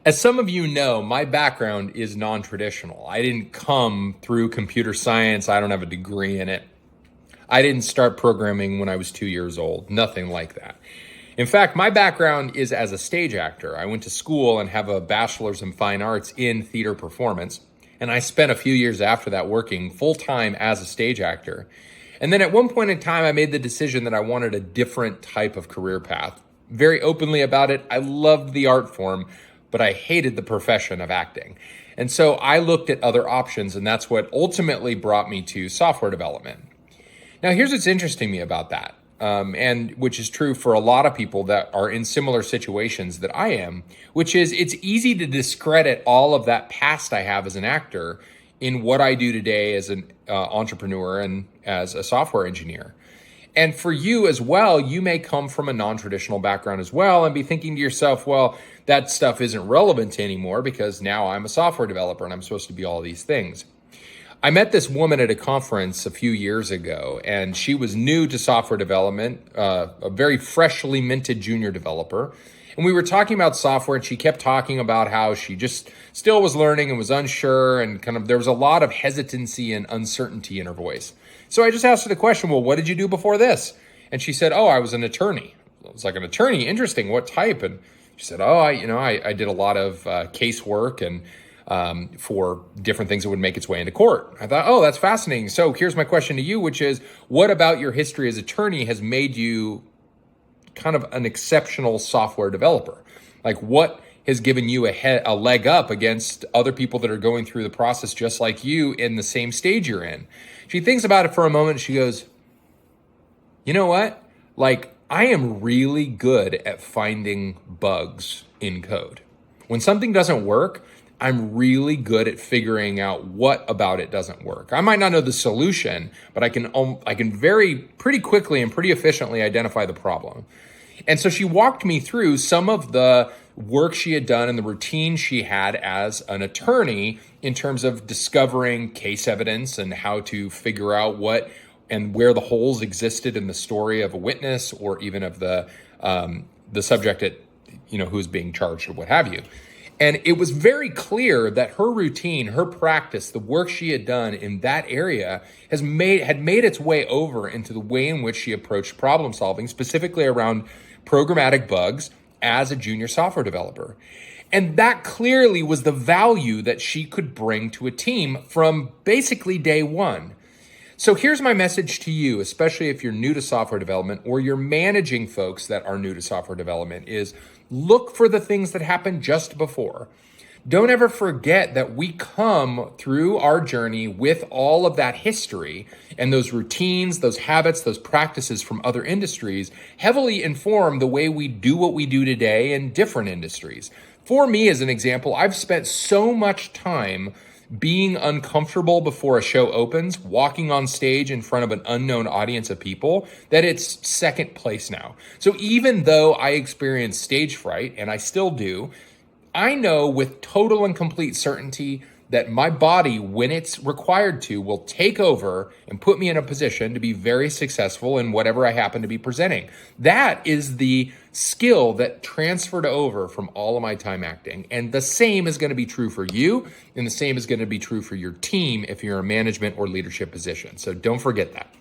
As some of you know, my background is non-traditional. I didn't come through computer science. I don't have a degree in it. I didn't start programming when I was 2 years old. Nothing like that. In fact, my background is as a stage actor. I went to school and have a bachelor's in fine arts in theater performance. And I spent a few years after that working full-time as a stage actor. And then at one point in time, I made the decision that I wanted a different type of career path. Very openly about it. I loved the art form, but I hated the profession of acting. And so I looked at other options, and that's what ultimately brought me to software development. Now, here's what's interesting me about that, and which is true for a lot of people that are in similar situations that I am, which is it's easy to discredit all of that past I have as an actor in what I do today as an entrepreneur and as a software engineer. And for you as well, you may come from a non-traditional background as well and be thinking to yourself, well, that stuff isn't relevant anymore because now I'm a software developer and I'm supposed to be all these things. I met this woman at a conference a few years ago, and she was new to software development, a very freshly minted junior developer. And we were talking about software, and she kept talking about how she just still was learning and was unsure, and kind of there was a lot of hesitancy and uncertainty in her voice. So I just asked her the question, well, what did you do before this? And she said, oh, I was an attorney. I was like, an attorney? Interesting. What type? And she said, oh, I did a lot of casework and for different things that would make its way into court. I thought, oh, that's fascinating. So here's my question to you, which is, what about your history as attorney has made you kind of an exceptional software developer? Like, what has given you a leg up against other people that are going through the process just like you in the same stage you're in? She thinks about it for a moment. She goes, you know what? Like, I am really good at finding bugs in code. When something doesn't work, I'm really good at figuring out what about it doesn't work. I might not know the solution, but I can very pretty quickly and pretty efficiently identify the problem. And so she walked me through some of the work she had done and the routine she had as an attorney in terms of discovering case evidence and how to figure out what and where the holes existed in the story of a witness or even of the subject at, who's being charged or what have you. And it was very clear that her routine, her practice, the work she had done in that area had made its way over into the way in which she approached problem solving, specifically around programmatic bugs as a junior software developer. And that clearly was the value that she could bring to a team from basically day one. So here's my message to you, especially if you're new to software development or you're managing folks that are new to software development, is look for the things that happened just before. Don't ever forget that we come through our journey with all of that history and those routines, those habits, those practices from other industries heavily inform the way we do what we do today in different industries. For me, as an example, I've spent so much time being uncomfortable before a show opens, walking on stage in front of an unknown audience of people, that it's second place now. So even though I experience stage fright, and I still do, I know with total and complete certainty that my body, when it's required to, will take over and put me in a position to be very successful in whatever I happen to be presenting. That is the skill that transferred over from all of my time acting. And the same is going to be true for you, and the same is going to be true for your team if you're in a management or leadership position. So don't forget that.